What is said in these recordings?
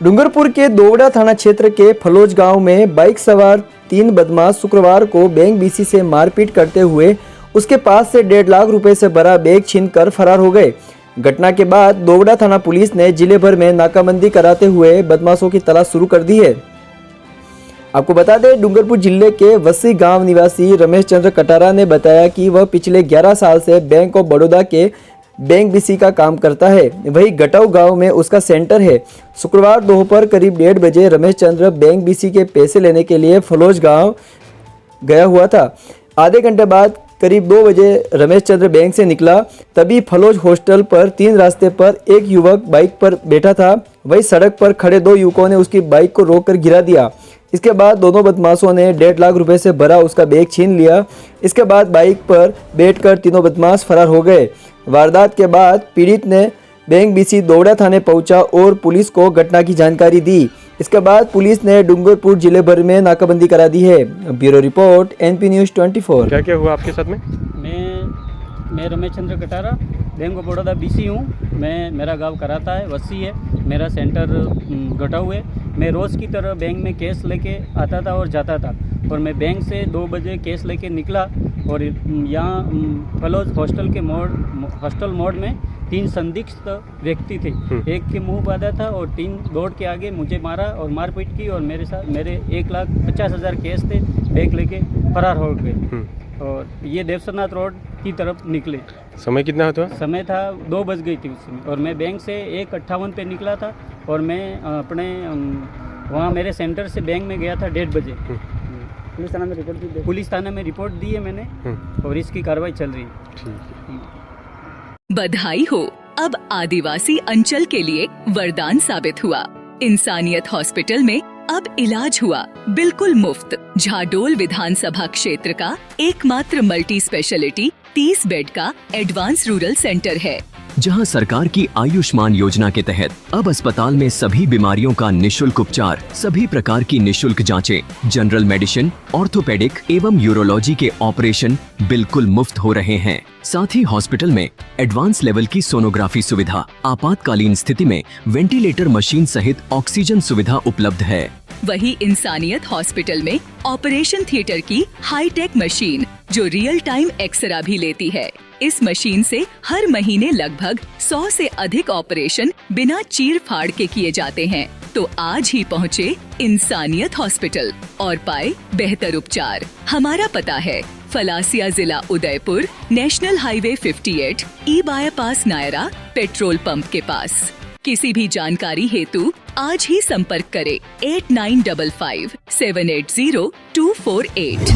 डूंगरपुर के दोवड़ा थाना क्षेत्र के फलोज गांव में बाइक सवार 3 बदमाश शुक्रवार को बैंक बीसी से मारपीट करते हुए उसके पास से 1.5 लाख रुपए से भरा बैग छीनकर फरार हो गए। घटना के बाद दोवड़ा थाना पुलिस ने जिले भर में नाकाबंदी कराते हुए बदमाशों की तलाश शुरू कर दी है। आपको बता दें, डूंगरपुर जिले के वसी गांव निवासी रमेश चंद्र कटारा ने बताया कि वह पिछले 11 साल से बैंक ऑफ बड़ौदा के बैंक बीसी का काम करता है। वही गटाऊ गांव में उसका सेंटर है। शुक्रवार दोपहर करीब 1:30 बजे रमेश चंद्र बैंक बीसी के पैसे लेने के लिए फलोज गांव गया हुआ था। आधे घंटे बाद करीब 2 बजे रमेश चंद्र बैंक से निकला। तभी फलोज हॉस्टल पर 3 रास्ते पर एक युवक बाइक पर बैठा था। वही सड़क पर खड़े 2 युवकों ने उसकी बाइक को रोककर गिरा दिया। इसके बाद दोनों बदमाशों ने 1.5 लाख रुपए से भरा उसका बैग छीन लिया। इसके बाद बाइक पर बैठकर तीनों बदमाश फरार हो गए। वारदात के बाद पीड़ित ने बैंक बीसी दोवड़ा थाने पहुंचा और पुलिस को घटना की जानकारी दी। इसके बाद पुलिस ने डूंगरपुर जिले भर में नाकाबंदी करा दी है। Bureau report NP News 24। क्या क्या हुआ आपके साथ में? मैं Ramesh Chandra Katara bank of Baroda BC हूँ। मेरा गांव कराता है, वसी है। मेरा सेंटर गटाऊ है। मैं रोज़ की तरह बैंक में कैश लेके आता था और जाता था। और मैं बैंक से 2 बजे कैश लेके निकला और यहाँ फलोज हॉस्टल मोड़ में 3 संदिग्ध व्यक्ति थे। एक के मुंह बांधा था और 3 दौड़ के आगे मुझे मारा और मारपीट की और मेरे 1,50,000 कैश थे, बैंक लेके फरार हो गए। और ये देवसरनाथ रोड की तरफ निकले। समय कितना होता? समय था 2 बज गई थी उस समय। और मैं बैंक से 1:58 पे निकला था और मैं अपने वहाँ मेरे सेंटर से बैंक में गया था 1:30 बजे। पुलिस थाना में रिपोर्ट दी है मैंने और इसकी कार्रवाई चल रही है। बधाई हो, अब आदिवासी अंचल के लिए वरदान साबित हुआ। इंसानियत हॉस्पिटल में अब इलाज हुआ बिल्कुल मुफ्त। झाडोल विधानसभा क्षेत्र का एकमात्र मल्टी स्पेशलिटी 30 बेड का एडवांस रूरल सेंटर है, जहां सरकार की आयुष्मान योजना के तहत अब अस्पताल में सभी बीमारियों का निशुल्क उपचार, सभी प्रकार की निशुल्क जांचें, जनरल मेडिसिन, ऑर्थोपेडिक एवं यूरोलॉजी के ऑपरेशन बिल्कुल मुफ्त हो रहे हैं। साथ ही हॉस्पिटल में एडवांस लेवल की सोनोग्राफी सुविधा, आपातकालीन स्थिति में वेंटिलेटर मशीन सहित ऑक्सीजन सुविधा उपलब्ध है। वही इंसानियत हॉस्पिटल में ऑपरेशन थिएटर की हाईटेक मशीन जो रियल टाइम एक्सरा भी लेती है। इस मशीन से हर महीने लगभग 100 से अधिक ऑपरेशन बिना चीर फाड़ के किए जाते हैं। तो आज ही पहुँचे इंसानियत हॉस्पिटल और पाए बेहतर उपचार। हमारा पता है फलासिया जिला उदयपुर, नेशनल हाईवे 58, ई बाईपास नायरा पेट्रोल पंप के पास। किसी भी जानकारी हेतु आज ही संपर्क करें 8955-780-248।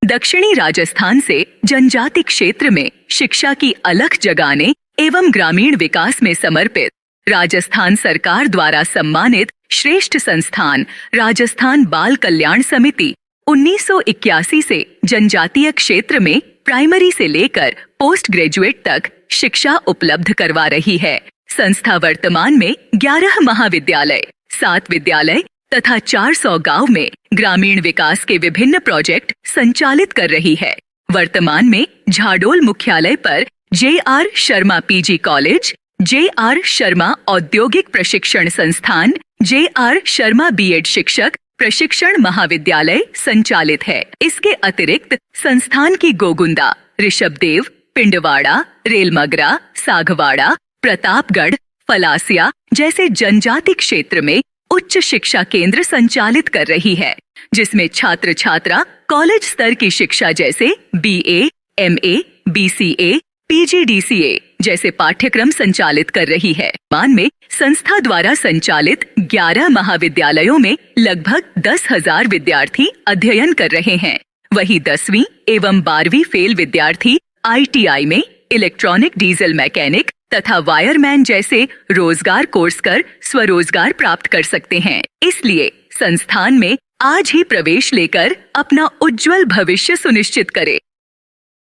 दक्षिणी राजस्थान से जनजाति क्षेत्र में शिक्षा की अलख जगाने एवं ग्रामीण विकास में समर्पित राजस्थान सरकार द्वारा सम्मानित श्रेष्ठ संस्थान राजस्थान बाल कल्याण समिति 1981 से जनजातीय क्षेत्र में प्राइमरी से लेकर पोस्ट ग्रेजुएट तक शिक्षा उपलब्ध करवा रही है। संस्था वर्तमान में 11 महाविद्यालय, 7 विद्यालय तथा 400 गांव में ग्रामीण विकास के विभिन्न प्रोजेक्ट संचालित कर रही है। वर्तमान में झाडोल मुख्यालय पर JR Sharma PG college, JR Sharma औद्योगिक प्रशिक्षण संस्थान, JR शर्मा B.Ed शिक्षक प्रशिक्षण महाविद्यालय संचालित है। इसके अतिरिक्त संस्थान की गोगुंदा, ऋषभदेव, पिंडवाड़ा, रेलमगरा, सागवाड़ा, प्रतापगढ़, फलासिया जैसे जनजाति क्षेत्र में उच्च शिक्षा केंद्र संचालित कर रही है, जिसमें छात्र छात्रा कॉलेज स्तर की शिक्षा जैसे BA, MA, BCA, PGDCA जैसे पाठ्यक्रम संचालित कर रही है। मान में संस्था द्वारा संचालित 11 महाविद्यालयों में लगभग 10,000 विद्यार्थी अध्ययन कर रहे हैं। वही 10वीं एवं 12वीं फेल विद्यार्थी ITI में इलेक्ट्रॉनिक डीजल मैकेनिक तथा वायरमैन जैसे रोजगार कोर्स कर स्वरोजगार प्राप्त कर सकते हैं। इसलिए संस्थान में आज ही प्रवेश लेकर अपना उज्जवल भविष्य सुनिश्चित करें।